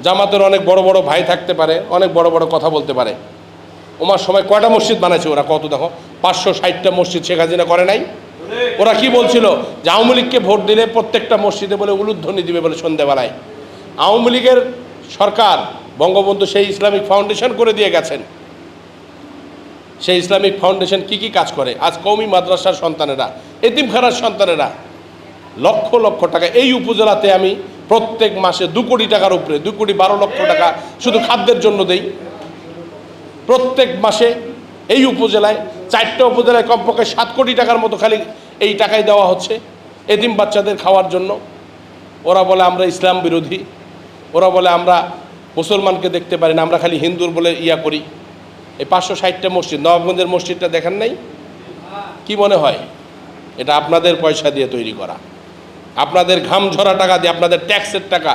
জামাতের অনেক বড় বড় ভাই থাকতে পারে, অনেক বড় বড় কথা বলতে পারে। ওমার সময় কয়টা মসজিদ বানাইছে ওরা? কত দেখো, 560টা মসজিদ শেখ হাসিনা করে নাই? ওরা কি বলছিল যে আওয়ামী লীগকে ভোট দিলে প্রত্যেকটা মসজিদে বলে উলুধ্বনি দিবে বলে সন্ধ্যাবেলায়। আওয়ামী লীগের সরকার বঙ্গবন্ধু সেই ইসলামিক ফাউন্ডেশন করে দিয়ে গেছেন। সেই ইসলামিক ফাউন্ডেশন কি কাজ করে? আজ কওমি মাদ্রাসার সন্তানেরা, এতিমখানার সন্তানেরা লক্ষ লক্ষ টাকা, এই উপজেলাতে আমি প্রত্যেক মাসে 2 কোটি টাকার উপরে, 2,12,00,000 টাকা শুধু খাদ্যের জন্য দেই। প্রত্যেক মাসে এই উপজেলায় 4টা উপজেলায় কমপক্ষে 7 কোটি টাকার মতো খালি এই টাকাই দেওয়া হচ্ছে এতিম বাচ্চাদের খাওয়ার জন্য। ওরা বলে আমরা ইসলাম বিরোধী, ওরা বলে আমরা মুসলমানকে দেখতে পারি না, আমরা খালি হিন্দুর বলে করি। এই 560টা মসজিদ, নবাবগঞ্জের মসজিদটা দেখেন নাই? কি মনে হয় এটা আপনাদের পয়সা দিয়ে তৈরি করা, আপনাদের ঘাম ঝরা টাকা দিয়ে, আপনাদের ট্যাক্সের টাকা?